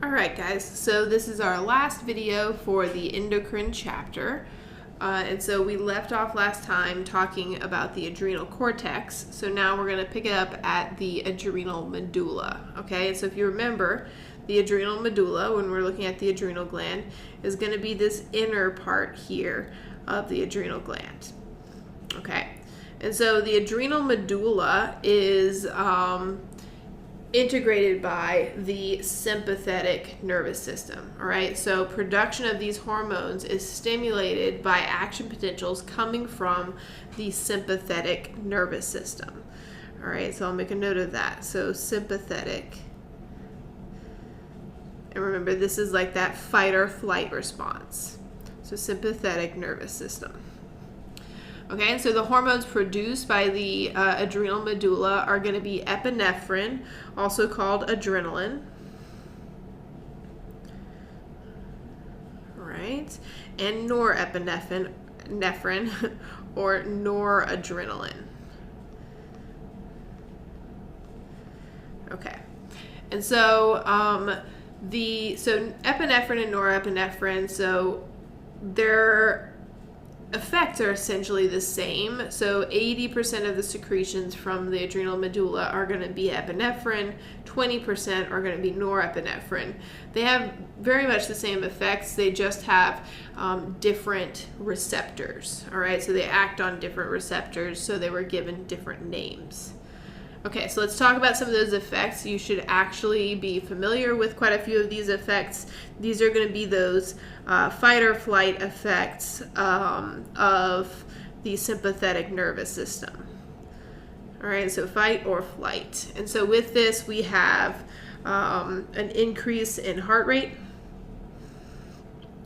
Alright guys, so this is our last video for the endocrine chapter. And so we left off last time talking about the adrenal cortex. So now we're going to pick it up at the adrenal medulla. Okay, so if you remember, the adrenal medulla, when we're looking at the adrenal gland, is going to be this inner part here of the adrenal gland. Okay, and so the adrenal medulla is integrated by the sympathetic nervous system. All right, so production of these hormones is stimulated by action potentials coming from the sympathetic nervous system. All right, so I'll make a note of that. So sympathetic, and remember, this is like that fight or flight response. So sympathetic nervous system. Okay, and so the hormones produced by the adrenal medulla are going to be epinephrine, also called adrenaline, right, and norepinephrine, or noradrenaline. Okay, and so epinephrine and norepinephrine, so they're effects are essentially the same. So 80% of the secretions from the adrenal medulla are going to be epinephrine, 20% are going to be norepinephrine. They have very much the same effects, they just have different receptors. All right, so they act on different receptors, so they were given different names. Okay, so let's talk about some of those effects. You should actually be familiar with quite a few of these effects. These are going to be those fight or flight effects of the sympathetic nervous system. All right, so fight or flight. And so with this, we have an increase in heart rate.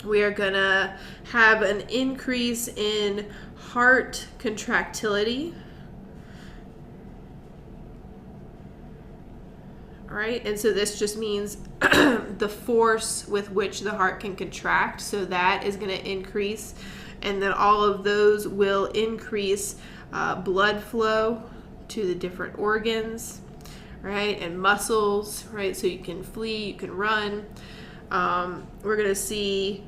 We are going to have an increase in heart contractility. All right, and so this just means the force with which the heart can contract, so that is going to increase, and then all of those will increase blood flow to the different organs, right, and muscles, right, so you can flee, you can run. We're going to see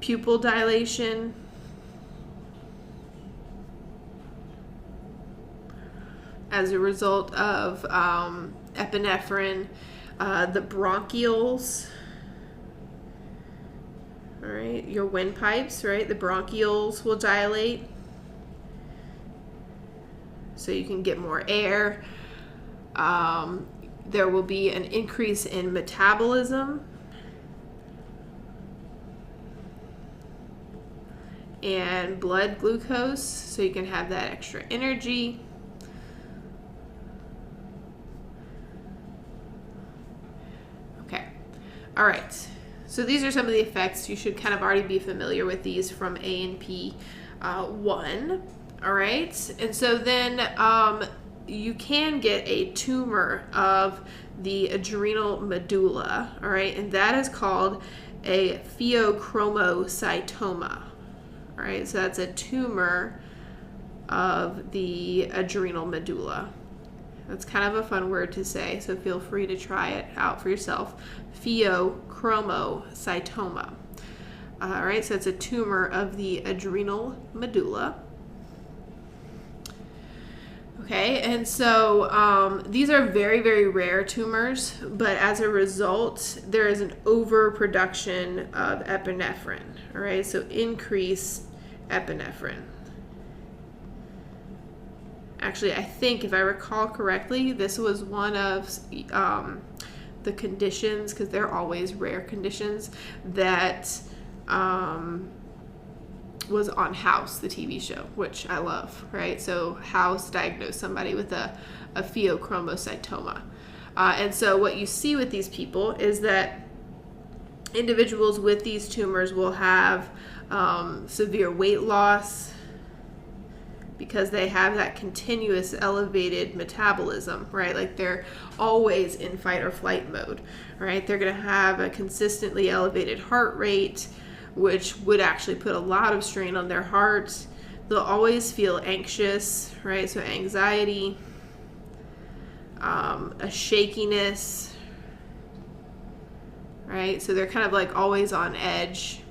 pupil dilation, as a result of epinephrine, the bronchioles, all right, your windpipes, right, the bronchioles will dilate, so you can get more air. There will be an increase in metabolism and blood glucose, so you can have that extra energy. All right, so these are some of the effects. You should kind of already be familiar with these from A&P 1. All right, and so then you can get a tumor of the adrenal medulla, all right, and that is called a pheochromocytoma. All right, so that's a tumor of the adrenal medulla. That's kind of a fun word to say, so feel free to try it out for yourself. Pheochromocytoma. All right, so it's a tumor of the adrenal medulla. Okay, and so these are very, very rare tumors, but as a result, there is an overproduction of epinephrine. All right, so increased epinephrine. Actually, I think if I recall correctly, this was one of the conditions, because they're always rare conditions, that was on House, the TV show, which I love, right? So House diagnosed somebody with a pheochromocytoma. And so what you see with these people is that individuals with these tumors will have severe weight loss, because they have that continuous elevated metabolism, right? Like they're always in fight or flight mode, right? They're going to have a consistently elevated heart rate, which would actually put a lot of strain on their heart. They'll always feel anxious, right? So anxiety, a shakiness, right? So they're kind of like always on edge.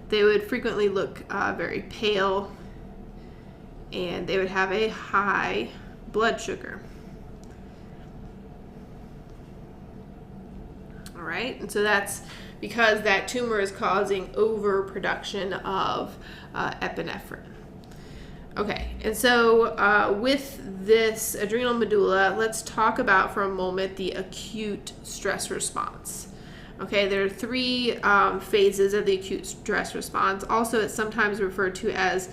They would frequently look very pale, and they would have a high blood sugar. All right, and so that's because that tumor is causing overproduction of epinephrine. Okay, and so with this adrenal medulla, let's talk about for a moment the acute stress response. Okay, there are three phases of the acute stress response. Also, it's sometimes referred to as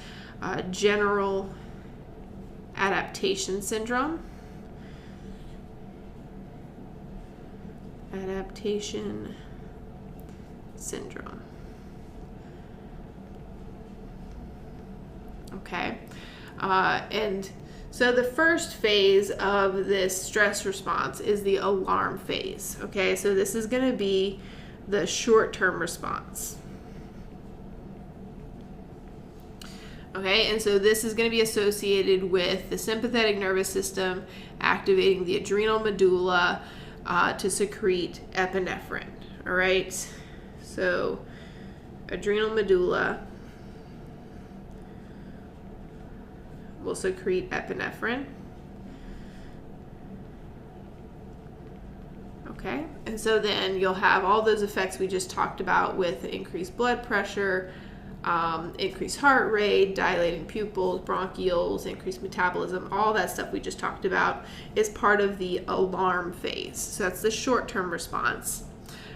general adaptation syndrome. Adaptation syndrome. Okay, and so the first phase of this stress response is the alarm phase. Okay, so this is going to be the short-term response. Okay, and so this is going to be associated with the sympathetic nervous system activating the adrenal medulla to secrete epinephrine. All right, so adrenal medulla will secrete epinephrine. Okay, and so then you'll have all those effects we just talked about with increased blood pressure, increased heart rate, dilating pupils, bronchioles, increased metabolism, all that stuff we just talked about is part of the alarm phase. So that's the short-term response.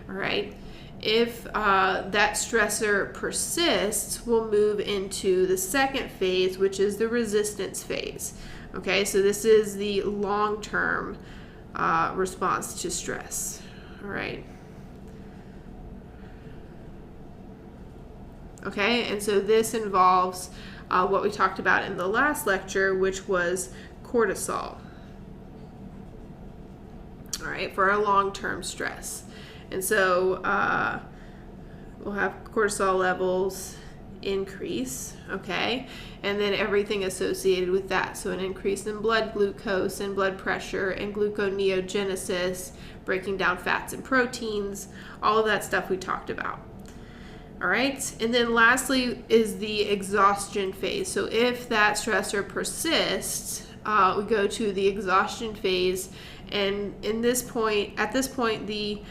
All right. If that stressor persists, we'll move into the second phase, which is the resistance phase. Okay, so this is the long-term response to stress. All right. Okay, and so this involves what we talked about in the last lecture, which was cortisol. All right, for our long-term stress. And so we'll have cortisol levels increase, okay? And then everything associated with that. So an increase in blood glucose and blood pressure and gluconeogenesis, breaking down fats and proteins, all of that stuff we talked about. All right, and then lastly is the exhaustion phase. So if that stressor persists, we go to the exhaustion phase, and at this point, the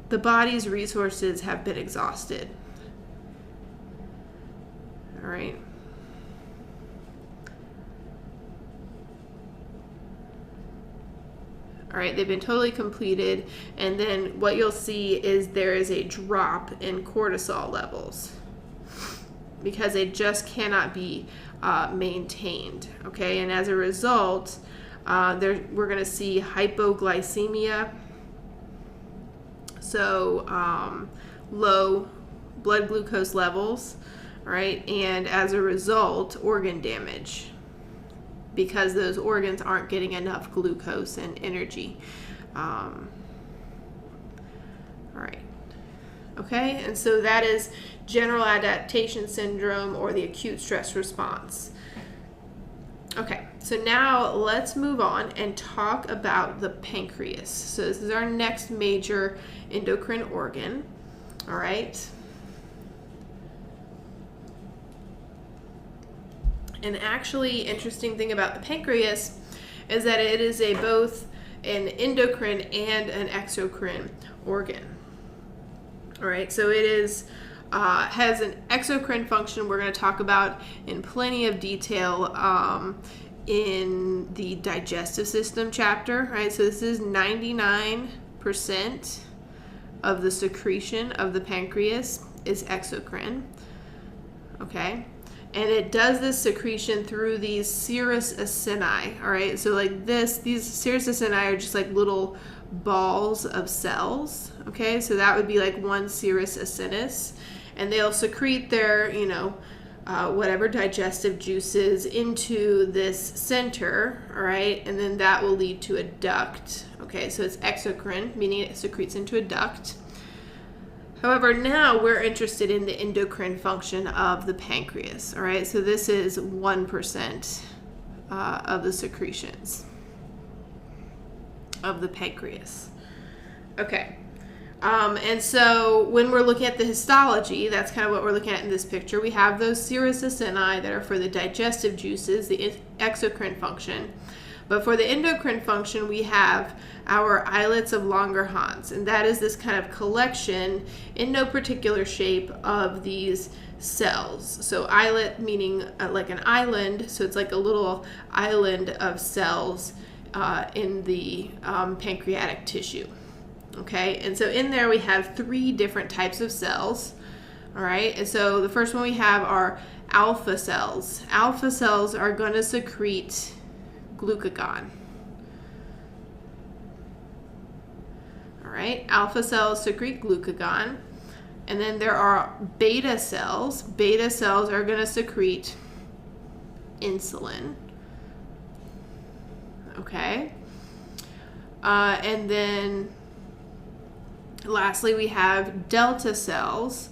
body's resources have been exhausted. All right. All right, they've been totally completed, and then what you'll see is there is a drop in cortisol levels because they just cannot be maintained, okay? And as a result, we're going to see hypoglycemia, so low blood glucose levels, all right? And as a result, organ damage, because those organs aren't getting enough glucose and energy. All right. Okay, and so that is general adaptation syndrome or the acute stress response. Okay, so now let's move on and talk about the pancreas. So this is our next major endocrine organ. All right. An actually interesting thing about the pancreas is that it is both an endocrine and an exocrine organ. All right, so it has an exocrine function we're going to talk about in plenty of detail in the digestive system chapter. Right, so this is 99% of the secretion of the pancreas is exocrine. Okay. And it does this secretion through these serous acini, all right? So like these serous acini are just like little balls of cells, okay? So that would be like one serous acinus. And they'll secrete their, whatever digestive juices into this center, all right? And then that will lead to a duct, okay? So it's exocrine, meaning it secretes into a duct. However, now we're interested in the endocrine function of the pancreas, all right? So this is 1% of the secretions of the pancreas. Okay, And so when we're looking at the histology, that's kind of what we're looking at in this picture. We have those serous acini that are for the digestive juices, the exocrine function. But for the endocrine function, we have our islets of Langerhans, and that is this kind of collection in no particular shape of these cells. So islet meaning like an island, so it's like a little island of cells in the pancreatic tissue. Okay, and so in there we have 3 different types of cells. All right, and so the first one we have are alpha cells. Alpha cells are going to secrete glucagon. All right, alpha cells secrete glucagon. And then there are beta cells. Beta cells are going to secrete insulin. Okay, and then lastly, we have delta cells.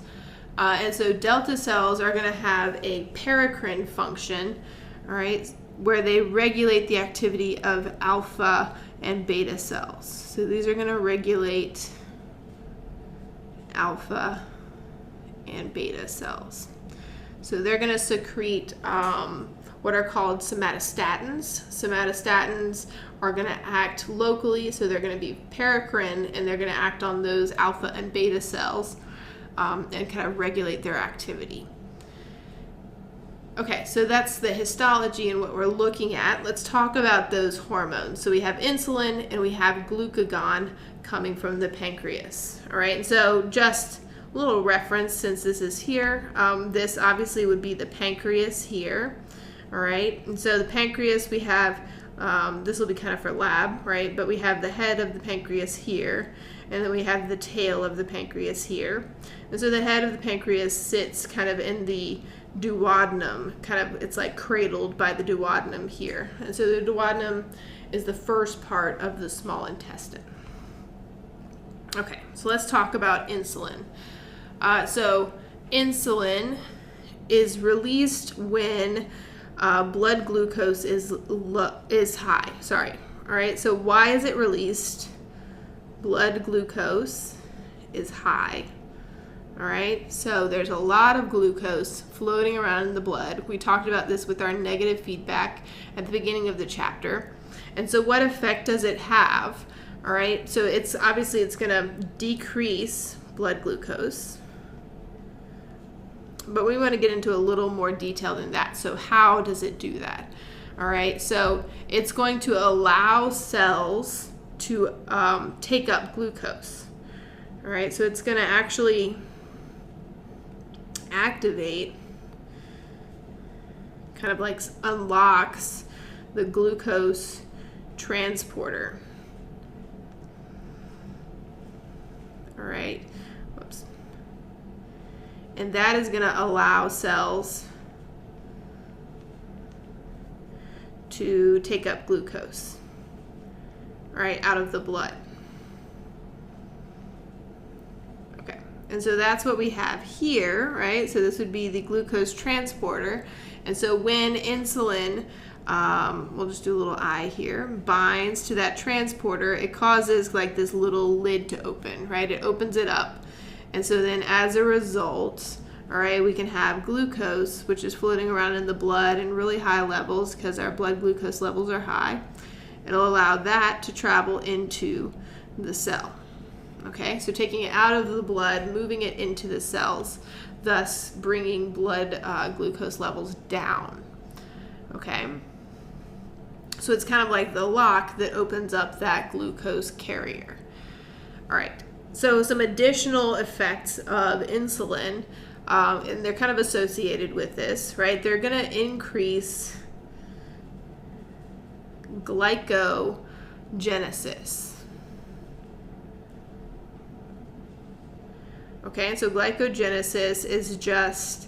And so delta cells are going to have a paracrine function, all right, where they regulate the activity of alpha and beta cells. So these are going to regulate alpha and beta cells. So they're going to secrete what are called somatostatins. Somatostatins are going to act locally, so they're going to be paracrine, and they're going to act on those alpha and beta cells and kind of regulate their activity. Okay, so that's the histology and what we're looking at. Let's talk about those hormones. So we have insulin and we have glucagon coming from the pancreas. All right, and so just a little reference since this is here. This obviously would be the pancreas here. All right, and so the pancreas we have, this will be kind of for lab, right? But we have the head of the pancreas here, and then we have the tail of the pancreas here. And so the head of the pancreas sits kind of in the duodenum, it's like cradled by the duodenum here. And so the duodenum is the first part of the small intestine. Okay, so let's talk about insulin. So insulin is released when blood glucose is high. All right, so why is it released? Blood glucose is high. All right, so there's a lot of glucose floating around in the blood. We talked about this with our negative feedback at the beginning of the chapter. And so what effect does it have? All right, so it's going to decrease blood glucose. But we want to get into a little more detail than that. So how does it do that? All right, so it's going to allow cells to take up glucose. All right, so it's going to actually activate, kind of like unlocks the glucose transporter. All right, whoops. And that is going to allow cells to take up glucose, all right, out of the blood. Okay, and so that's what we have here, right? So this would be the glucose transporter. And so when insulin, we'll just do a little I here, binds to that transporter, it causes like this little lid to open, right? It opens it up. And so then as a result, all right, we can have glucose, which is floating around in the blood in really high levels because our blood glucose levels are high. It'll allow that to travel into the cell. Okay, so taking it out of the blood, moving it into the cells, thus bringing blood glucose levels down. Okay, so it's kind of like the lock that opens up that glucose carrier. All right. So some additional effects of insulin, and they're kind of associated with this, right? They're going to increase glycogenesis. Okay, and so glycogenesis is just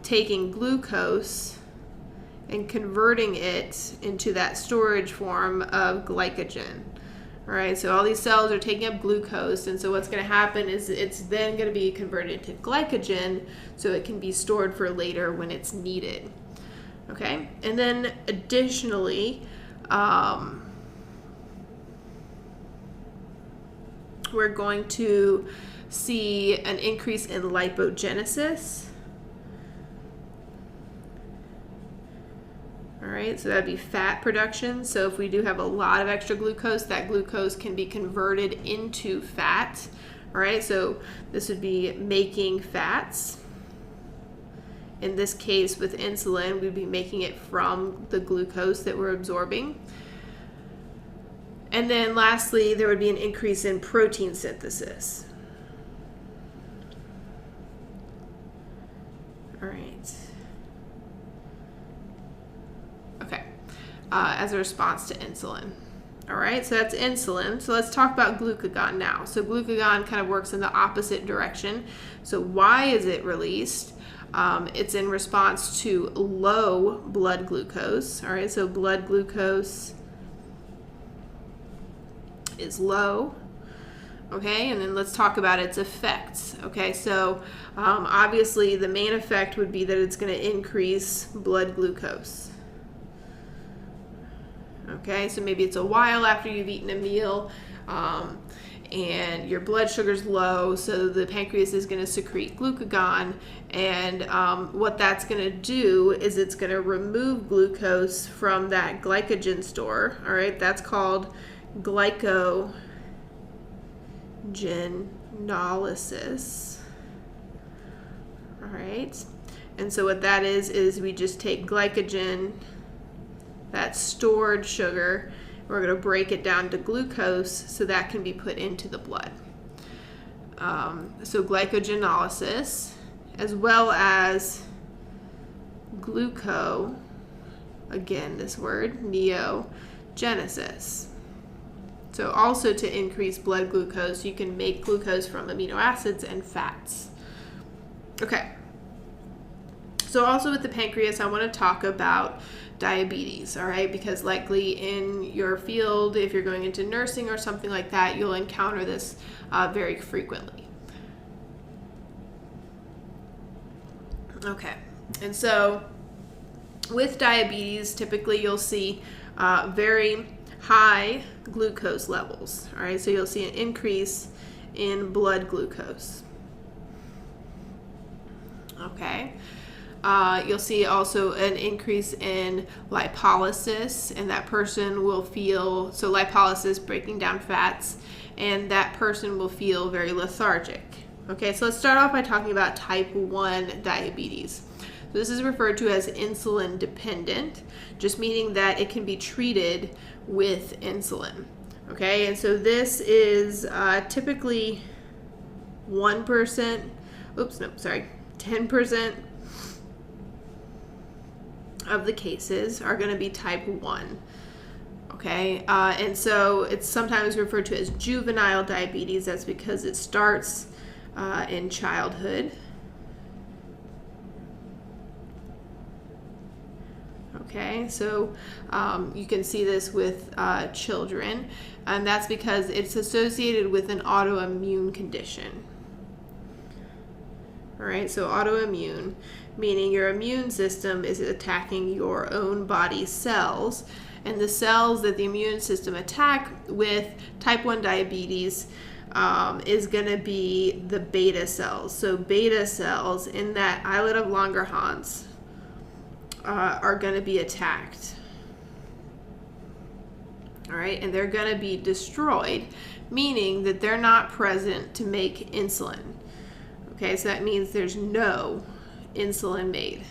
taking glucose and converting it into that storage form of glycogen. All right, so all these cells are taking up glucose, and so what's going to happen is it's then going to be converted to glycogen so it can be stored for later when it's needed. Okay, and then additionally, we're going to see an increase in lipogenesis. All right, so that'd be fat production. So if we do have a lot of extra glucose, that glucose can be converted into fat. All right, so this would be making fats. In this case, with insulin, we'd be making it from the glucose that we're absorbing. And then lastly, there would be an increase in protein synthesis. All right. Okay, as a response to insulin. All right, so that's insulin. So let's talk about glucagon now. So glucagon kind of works in the opposite direction. So why is it released? It's in response to low blood glucose. All right, so blood glucose is low. Okay, and then let's talk about its effects. Okay, so obviously the main effect would be that it's going to increase blood glucose. Okay, so maybe it's a while after you've eaten a meal and your blood sugar's low, so the pancreas is going to secrete glucagon, and what that's going to do is it's going to remove glucose from that glycogen store. All right, that's called Glycogenolysis. All right, and so what that is we just take glycogen, that stored sugar, we're going to break it down to glucose so that can be put into the blood. So glycogenolysis, as well as again this word, neogenesis. So also to increase blood glucose, you can make glucose from amino acids and fats. Okay. So also with the pancreas, I want to talk about diabetes, all right? Because likely in your field, if you're going into nursing or something like that, you'll encounter this very frequently. Okay, and so with diabetes, typically you'll see very high glucose levels, all right? So you'll see an increase in blood glucose. Okay. You'll see also an increase in lipolysis, and that person will feel, so lipolysis, breaking down fats, and that person will feel very lethargic. Okay, so let's start off by talking about type 1 diabetes. So this is referred to as insulin dependent, just meaning that it can be treated with insulin. Okay, and so this is typically 10% of the cases are going to be type 1. Okay, and so it's sometimes referred to as juvenile diabetes. That's because it starts in childhood. Okay, so you can see this with children, and that's because it's associated with an autoimmune condition. All right, so autoimmune, meaning your immune system is attacking your own body cells, and the cells that the immune system attack with type 1 diabetes is going to be the beta cells. So beta cells in that islet of Langerhans are going to be attacked. All right, and they're going to be destroyed, meaning that they're not present to make insulin. Okay, so that means there's no insulin made.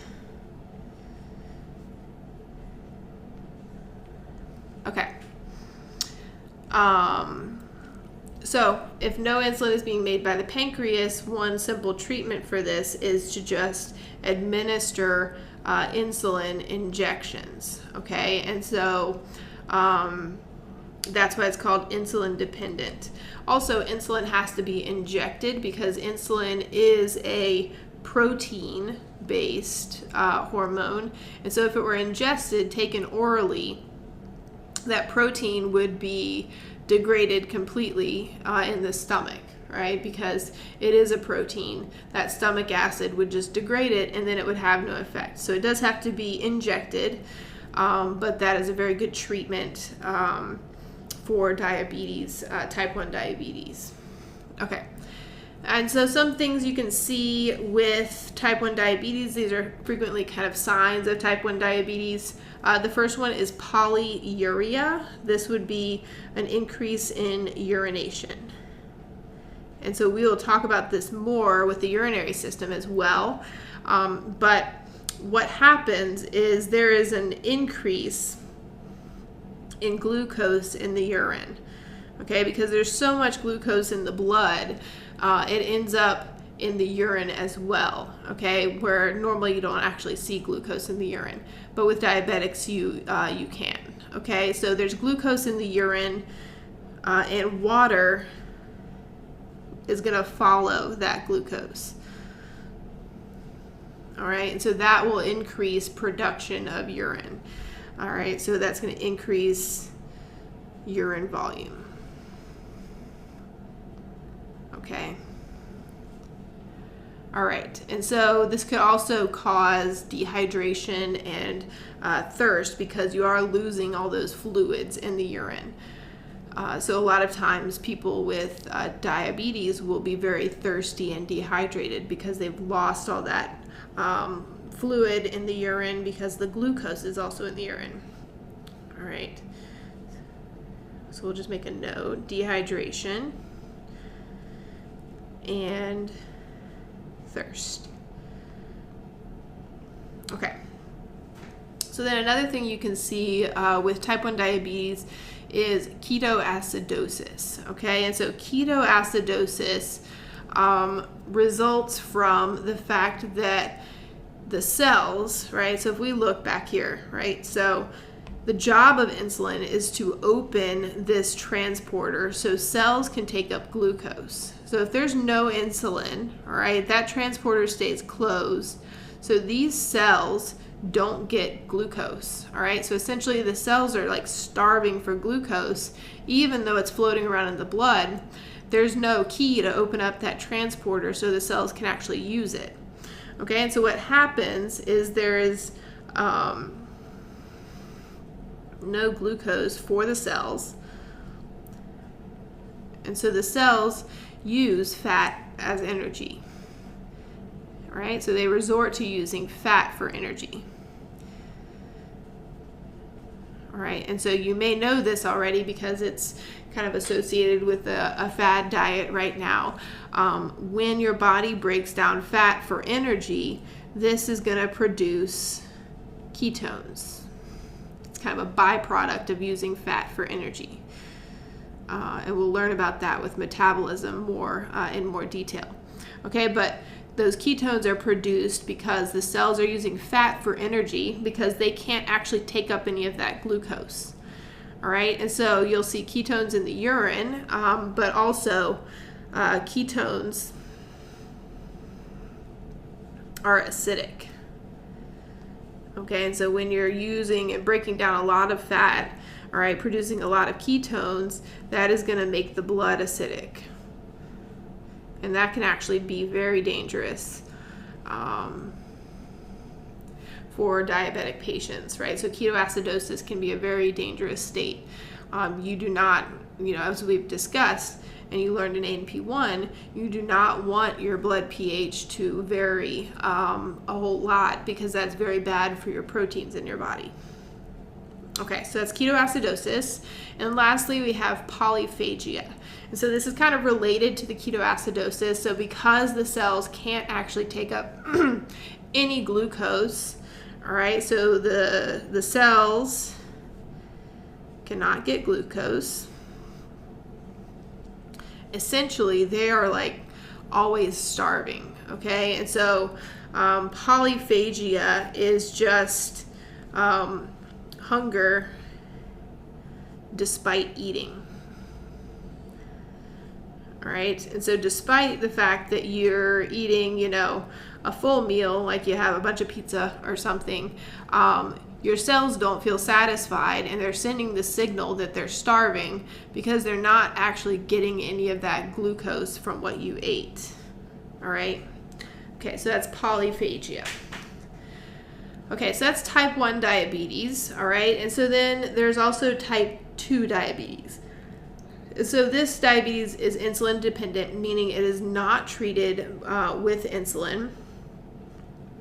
Okay. So if no insulin is being made by the pancreas, one simple treatment for this is to just administer insulin injections. Okay, and so that's why it's called insulin dependent. Also, insulin has to be injected because insulin is a protein-based hormone, and so if it were ingested, taken orally, that protein would be degraded completely in the stomach, right? Because it is a protein. That stomach acid would just degrade it, and then it would have no effect. So it does have to be injected, but that is a very good treatment for diabetes, type 1 diabetes. Okay. And so some things you can see with type 1 diabetes, these are frequently kind of signs of type 1 diabetes. The first one is polyuria. This would be an increase in urination. And so we will talk about this more with the urinary system as well. But what happens is there is an increase in glucose in the urine. Okay, because there's so much glucose in the blood, it ends up in the urine as well, okay, where normally you don't actually see glucose in the urine, but with diabetics you can, okay. So there's glucose in the urine, and water is going to follow that glucose. All right, and so that will increase production of urine. All right, so that's going to increase urine volume. Okay. All right, and so this could also cause dehydration and thirst because you are losing all those fluids in the urine. So a lot of times people with diabetes will be very thirsty and dehydrated because they've lost all that fluid in the urine because the glucose is also in the urine. All right, so we'll just make a note, dehydration and thirst. Okay. So then another thing you can see with type 1 diabetes is ketoacidosis. Okay, and so ketoacidosis results from the fact that the cells, right? So if we look back here, right? So the job of insulin is to open this transporter so cells can take up glucose. So if there's no insulin, all right, that transporter stays closed. So these cells don't get glucose, all right? So essentially the cells are like starving for glucose, even though it's floating around in the blood. There's no key to open up that transporter so the cells can actually use it. Okay, and so what happens is there is no glucose for the cells, and so the cells use fat as energy. All right, so they resort to using fat for energy. All right, and so you may know this already because it's kind of associated with a fad diet right now. When your body breaks down fat for energy, this is going to produce ketones. It's kind of a byproduct of using fat for energy. And we'll learn about that with metabolism more in more detail. Okay, but those ketones are produced because the cells are using fat for energy because they can't actually take up any of that glucose. All right, and so you'll see ketones in the urine, but also ketones are acidic. Okay, and so when you're using and breaking down a lot of fat, all right, producing a lot of ketones, that is going to make the blood acidic. And that can actually be very dangerous for diabetic patients, right? So ketoacidosis can be a very dangerous state. You do not, as we've discussed, and you learned in A&P1, you do not want your blood pH to vary a whole lot because that's very bad for your proteins in your body. Okay, so that's ketoacidosis. And lastly, we have polyphagia. And so this is kind of related to the ketoacidosis. So because the cells can't actually take up any glucose, all right, so the cells cannot get glucose. Essentially, they are like always starving, okay? And so polyphagia is just hunger despite eating. All right, and so despite the fact that you're eating, a full meal, like you have a bunch of pizza or something, your cells don't feel satisfied and they're sending the signal that they're starving because they're not actually getting any of that glucose from what you ate. All right, okay, so that's polyphagia. Okay, so that's type 1 diabetes, all right? And so then there's also type 2 diabetes. So this diabetes is insulin dependent, meaning it is not treated with insulin,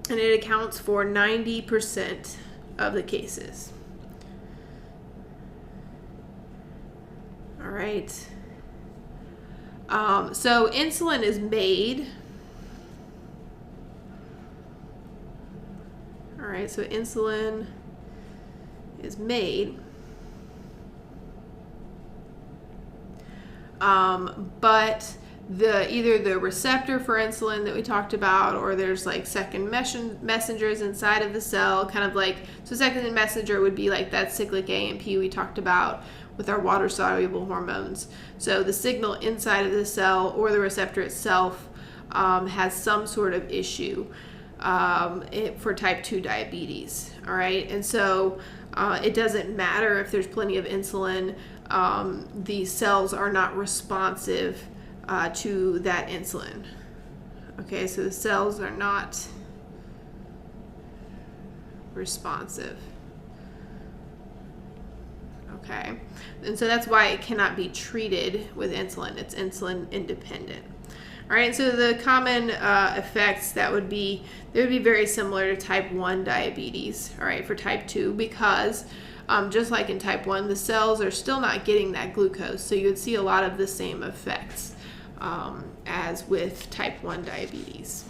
and it accounts for 90% of the cases. All right. So insulin is made. All right, so insulin is made. But either the receptor for insulin that we talked about, or there's like second messengers inside of the cell, kind of like, so second messenger would be like that cyclic AMP we talked about with our water soluble hormones. So the signal inside of the cell or the receptor itself has some sort of issue for type 2 diabetes. All right, and so it doesn't matter if there's plenty of insulin. The cells are not responsive to that insulin. Okay, so the cells are not responsive. Okay, and so that's why it cannot be treated with insulin. It's insulin independent. All right, so the common effects they would be very similar to type 1 diabetes, all right, for type 2, because just like in type 1, the cells are still not getting that glucose, so you would see a lot of the same effects as with type 1 diabetes.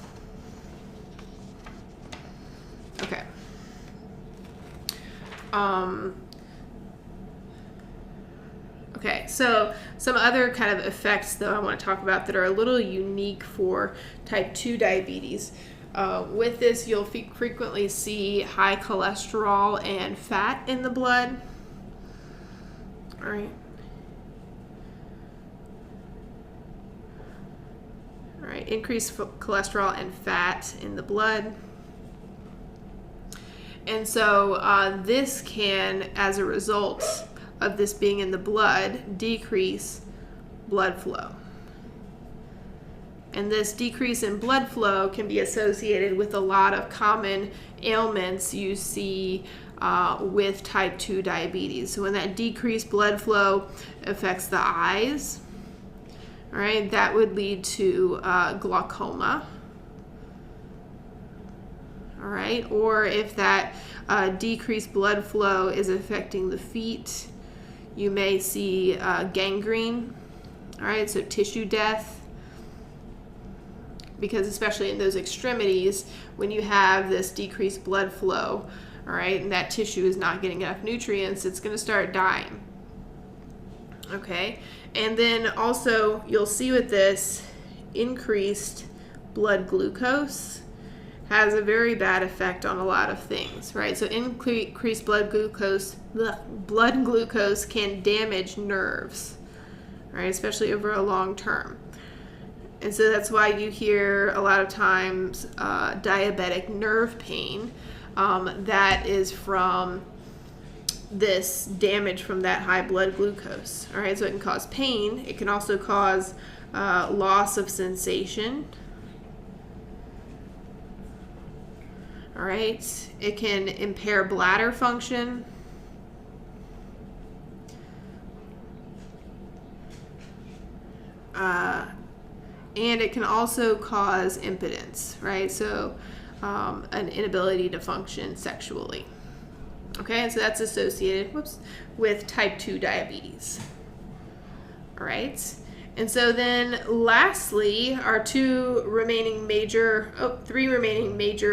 Okay. Okay, so some other kind of effects, though, I want to talk about that are a little unique for type 2 diabetes. With this, you'll frequently see high cholesterol and fat in the blood. All right. All right, increased cholesterol and fat in the blood. And so this can, as a result of this being in the blood, decrease blood flow. And this decrease in blood flow can be associated with a lot of common ailments you see with type 2 diabetes. So when that decreased blood flow affects the eyes, all right, that would lead to glaucoma. All right, or if that decreased blood flow is affecting the feet, you may see gangrene, all right, so tissue death, because especially in those extremities, when you have this decreased blood flow, all right, and that tissue is not getting enough nutrients, it's going to start dying. Okay, and then also you'll see with this, increased blood glucose has a very bad effect on a lot of things, right? So increased blood glucose can damage nerves, right? Especially over a long term. And so that's why you hear a lot of times diabetic nerve pain that is from this damage from that high blood glucose, all right? So it can cause pain. It can also cause loss of sensation. All right, it can impair bladder function. And it can also cause impotence, right? So an inability to function sexually. Okay, and so that's associated with type 2 diabetes. All right. And so then lastly, our three remaining major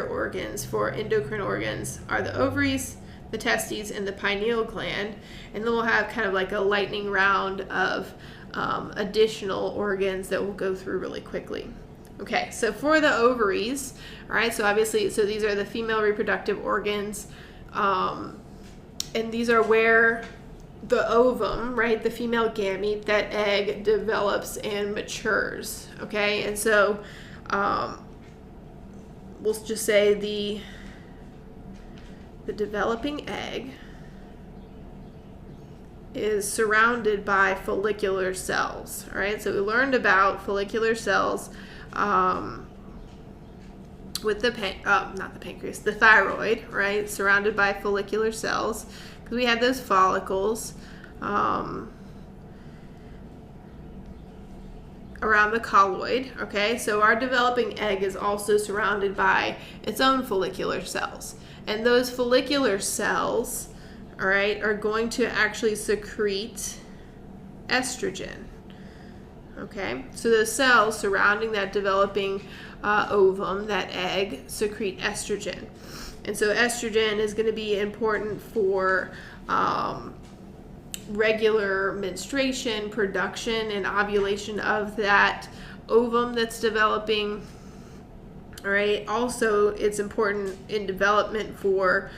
organs for endocrine organs are the ovaries, the testes, and the pineal gland. And then we'll have kind of like a lightning round of additional organs that we'll go through really quickly. Okay, so for the ovaries, all right, so obviously, so these are the female reproductive organs, and these are where the ovum, right, the female gamete, that egg develops and matures, okay? And so we'll just say the developing egg is surrounded by follicular cells, all right? So we learned about follicular cells with the the thyroid, right, surrounded by follicular cells, because we had those follicles. around the colloid, okay? So our developing egg is also surrounded by its own follicular cells. And those follicular cells, all right, are going to actually secrete estrogen, okay? So those cells surrounding that developing ovum, that egg, secrete estrogen. And so estrogen is going to be important for regular menstruation, production, and ovulation of that ovum that's developing. All right. Also, it's important in development for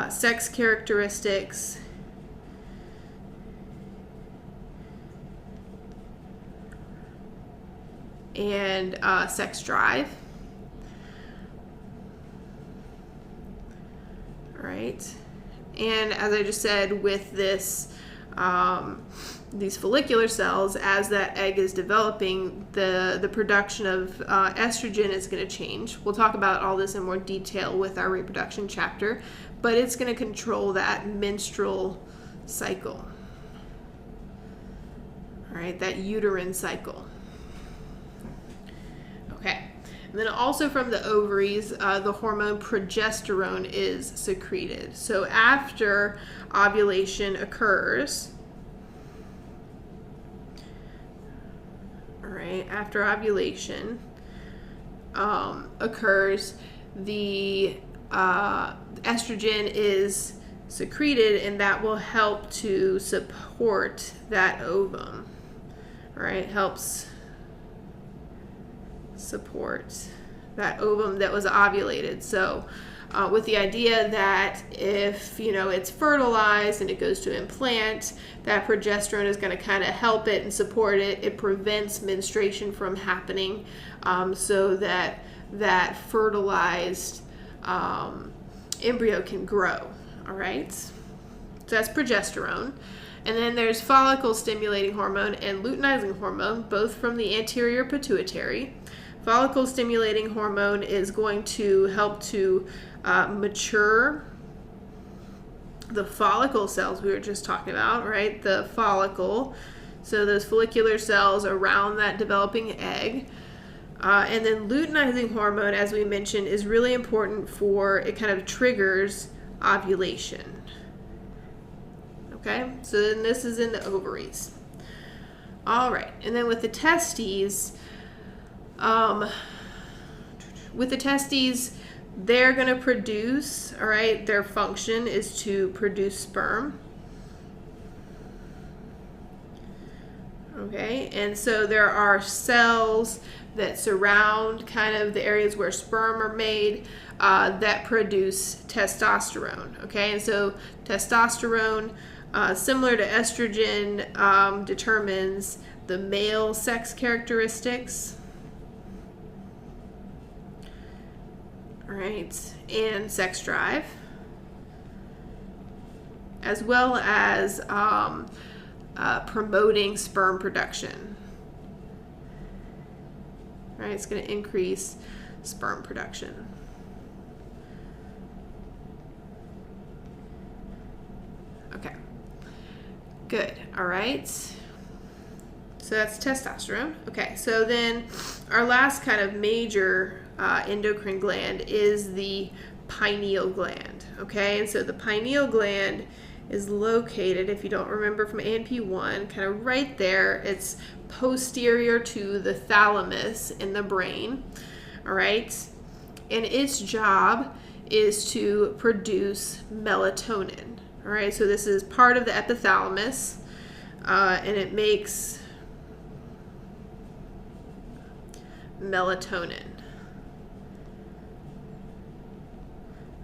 sex characteristics, and sex drive. All right. And as I just said, with this these follicular cells, as that egg is developing, the production of estrogen is going to change. We'll talk about all this in more detail with our reproduction chapter, but it's going to control that menstrual cycle. All right, that uterine cycle. Okay. And then also from the ovaries, the hormone progesterone is secreted. So after ovulation occurs, all right, after ovulation occurs, the estrogen is secreted, and that will help to support that ovum. All right, helps support that ovum that was ovulated. So with the idea that if it's fertilized and it goes to implant, that progesterone is going to kind of help it and support it. It prevents menstruation from happening, so that that fertilized embryo can grow. All right, so that's progesterone. And then there's follicle stimulating hormone and luteinizing hormone, both from the anterior pituitary. Follicle stimulating hormone is going to help to mature the follicle cells we were just talking about, right? The follicle, so those follicular cells around that developing egg. And then luteinizing hormone, as we mentioned, is really important for, it kind of triggers ovulation. Okay, so then this is in the ovaries. All right, and then with the testes, they're going to produce, all right, their function is to produce sperm. Okay, and so there are cells that surround kind of the areas where sperm are made that produce testosterone. Okay, and so testosterone, similar to estrogen, determines the male sex characteristics. All right, and sex drive, as well as promoting sperm production. All right, it's going to increase sperm production. Okay, good. All right, so that's testosterone. Okay, so then our last kind of major endocrine gland is the pineal gland. Okay, and so the pineal gland is located, if you don't remember from ANP1, kind of right there. It's posterior to the thalamus in the brain. All right, and its job is to produce melatonin. All right, so this is part of the epithalamus, and it makes melatonin.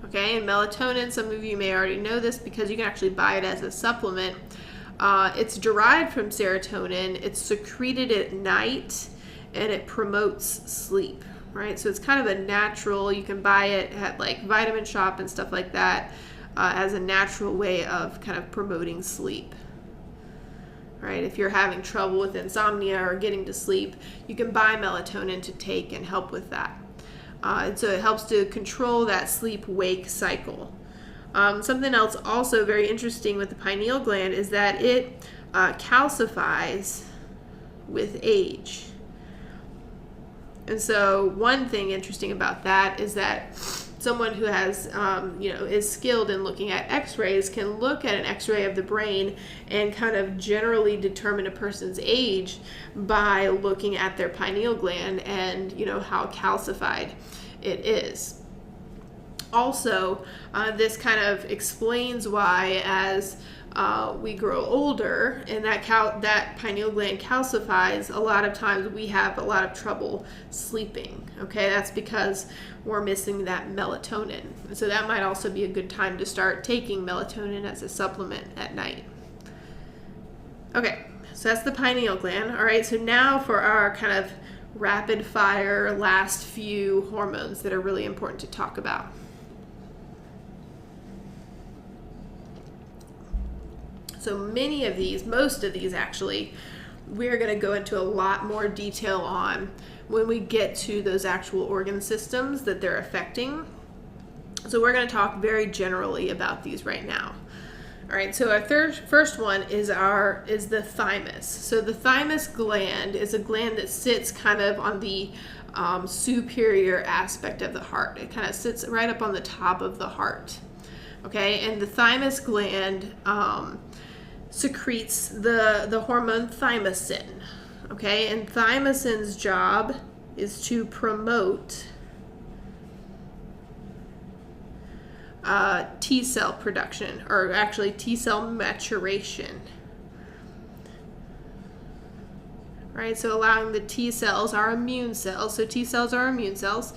Okay, and melatonin, some of you may already know this because you can actually buy it as a supplement. It's derived from serotonin. It's secreted at night, and it promotes sleep, right? So it's kind of a natural, you can buy it at like Vitamin Shop and stuff like that as a natural way of kind of promoting sleep. Right? If you're having trouble with insomnia or getting to sleep, you can buy melatonin to take and help with that. And so it helps to control that sleep-wake cycle. Something else also very interesting with the pineal gland is that it calcifies with age. And so one thing interesting about that is that someone who has, is skilled in looking at x-rays can look at an x-ray of the brain and kind of generally determine a person's age by looking at their pineal gland and, how calcified it is. Also, this kind of explains why as we grow older and that pineal gland calcifies, a lot of times we have a lot of trouble sleeping. Okay, that's because we're missing that melatonin. So that might also be a good time to start taking melatonin as a supplement at night. Okay, so that's the pineal gland. All right, so now for our kind of rapid fire last few hormones that are really important to talk about. So most of these actually, we're going to go into a lot more detail on when we get to those actual organ systems that they're affecting. So we're going to talk very generally about these right now. All right, so our first one is the thymus. So the thymus gland is a gland that sits kind of on the superior aspect of the heart. It kind of sits right up on the top of the heart. Okay, and the thymus gland secretes the hormone thymosin. Okay, and thymosin's job is to promote T cell production, or actually T cell maturation. Right, so allowing the T cells, our immune cells, so T cells are immune cells,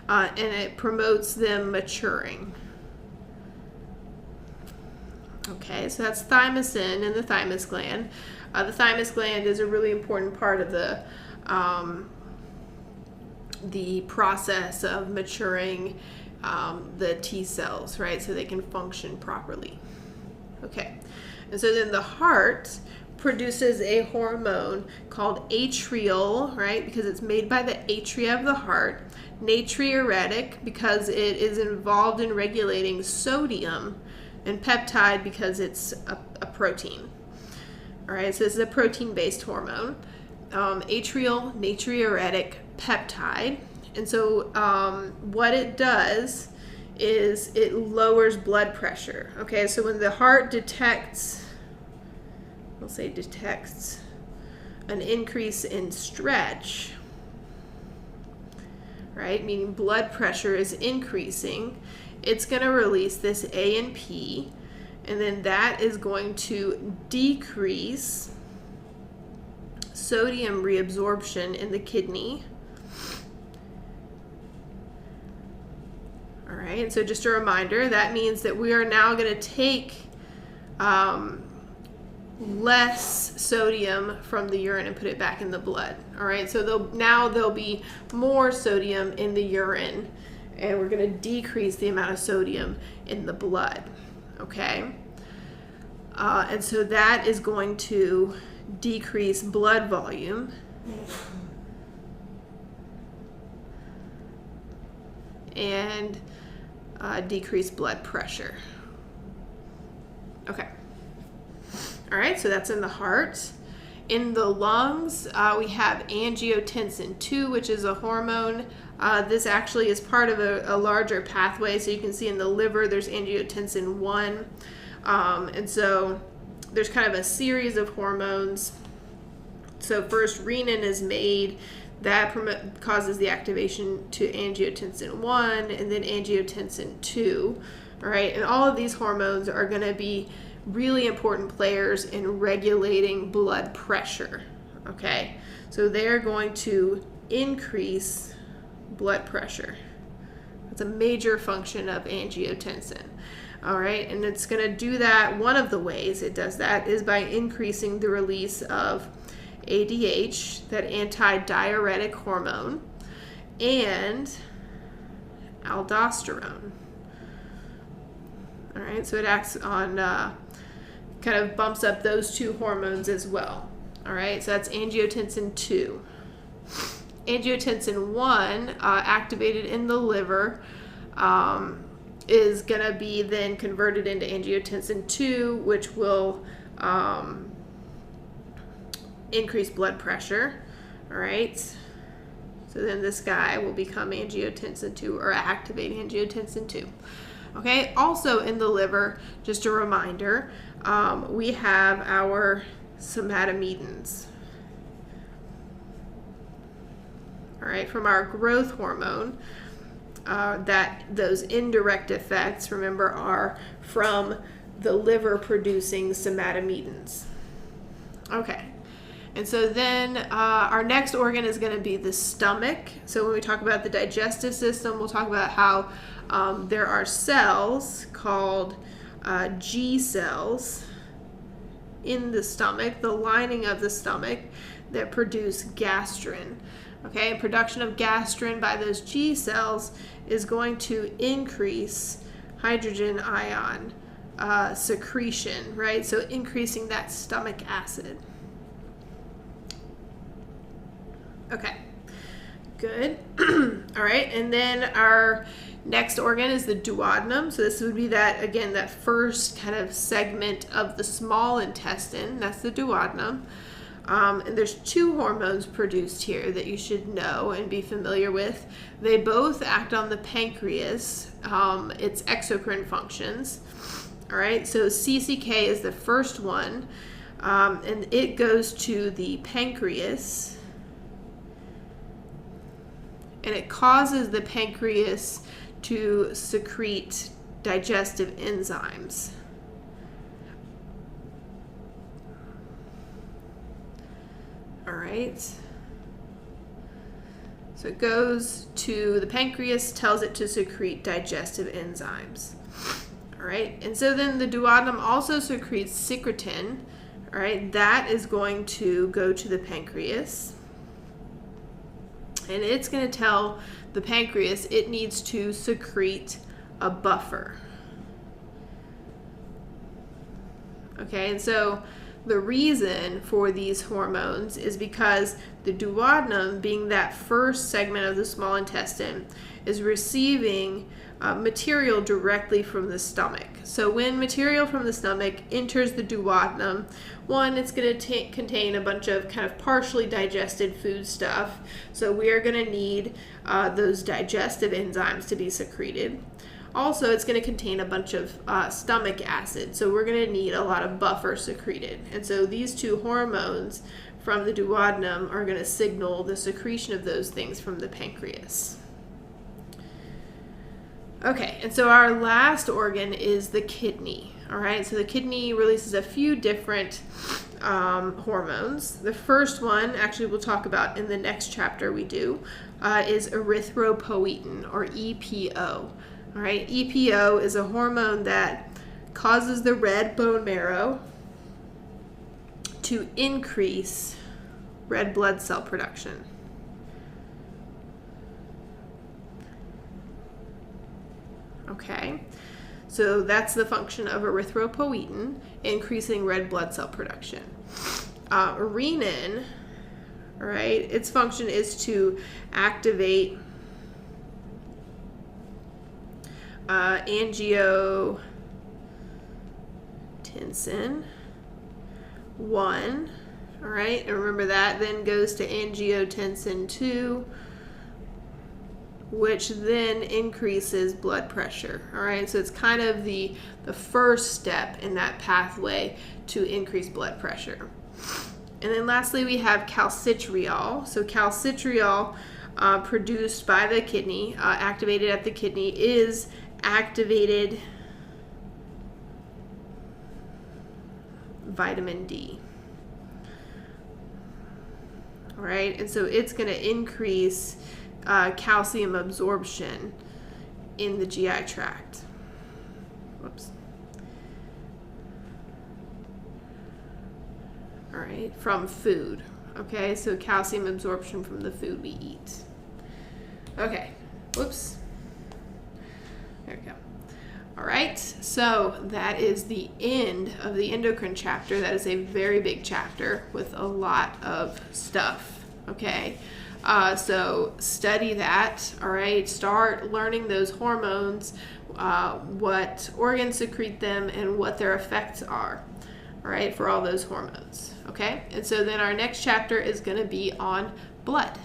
and it promotes them maturing. Okay, so that's thymosin in the thymus gland. The thymus gland is a really important part of the process of maturing the T cells, right, so they can function properly. Okay, and so then the heart produces a hormone called atrial, right, because it's made by the atria of the heart. Natriuretic, because it is involved in regulating sodium, and peptide, because it's a protein. All right, so this is a protein-based hormone. Atrial, natriuretic, peptide. And so what it does is it lowers blood pressure. Okay, so when the heart detects an increase in stretch, right, meaning blood pressure is increasing, it's going to release this ANP, and then that is going to decrease sodium reabsorption in the kidney. All right, and so just a reminder, that means that we are now going to take less sodium from the urine and put it back in the blood. All right, so there'll be more sodium in the urine, and we're going to decrease the amount of sodium in the blood. Okay, and so that is going to decrease blood volume and decrease blood pressure. Okay. All right, so that's in the heart. In the lungs, we have angiotensin II, which is a hormone. This actually is part of a larger pathway. So you can see in the liver, there's angiotensin I. And so there's kind of a series of hormones. So first, renin is made. That causes the activation to angiotensin I and then angiotensin II. All right, and all of these hormones are going to be really important players in regulating blood pressure. Okay, so they're going to increase blood pressure. That's a major function of angiotensin. All right, and it's going to do that. One of the ways it does that is by increasing the release of ADH, that antidiuretic hormone, and aldosterone. All right, so it acts on, kind of bumps up those two hormones as well. All right, so that's angiotensin II. Angiotensin I, activated in the liver, is going to be then converted into angiotensin II, which will increase blood pressure. All right, So then this guy will become angiotensin II or activate angiotensin II. Okay, also in the liver, just a reminder, we have our somatomedins. All right, from our growth hormone, that those indirect effects, remember, are from the liver producing somatomedins. Okay. And so then our next organ is going to be the stomach. So when we talk about the digestive system, we'll talk about how there are cells called G cells in the stomach, the lining of the stomach, that produce gastrin. Okay, production of gastrin by those G cells is going to increase hydrogen ion secretion, right? So increasing that stomach acid. Okay, good. All right, and then our next organ is the duodenum. So this would be that, again, that first kind of segment of the small intestine. That's the duodenum. And there's two hormones produced here that you should know and be familiar with. They both act on the pancreas. It's exocrine functions. All right, so CCK is the first one, and it goes to the pancreas. And it causes the pancreas to secrete digestive enzymes. All right. So it goes to the pancreas, tells it to secrete digestive enzymes. All right. And so then the duodenum also secretes secretin. All right. That is going to go to the pancreas. And it's going to tell the pancreas it needs to secrete a buffer. Okay, and so the reason for these hormones is because the duodenum, being that first segment of the small intestine, is receiving material directly from the stomach. So when material from the stomach enters the duodenum, one, it's going to contain a bunch of kind of partially digested food stuff. So we are going to need those digestive enzymes to be secreted. Also, it's going to contain a bunch of stomach acid. So we're going to need a lot of buffer secreted. And so these two hormones from the duodenum are going to signal the secretion of those things from the pancreas. Okay, and so our last organ is the kidney. All right, so the kidney releases a few different hormones. The first one, actually we'll talk about in the next chapter we do, is erythropoietin, or EPO. All right, EPO is a hormone that causes the red bone marrow to increase red blood cell production. Okay, so that's the function of erythropoietin, increasing red blood cell production. Renin, right, its function is to activate angiotensin I, all right, and remember that then goes to angiotensin II, which then increases blood pressure. All right, so it's kind of the first step in that pathway to increase blood pressure. And then lastly, we have calcitriol. So calcitriol, produced by the kidney, activated at the kidney, is activated vitamin D. All right, and so it's going to increase calcium absorption in the GI tract. Whoops. All right, from food. Okay, so calcium absorption from the food we eat. Okay, whoops. There we go. All right, so that is the end of the endocrine chapter. That is a very big chapter with a lot of stuff, okay? So study that, all right? Start learning those hormones, what organs secrete them, and what their effects are, all right, for all those hormones, okay? And so then our next chapter is going to be on blood.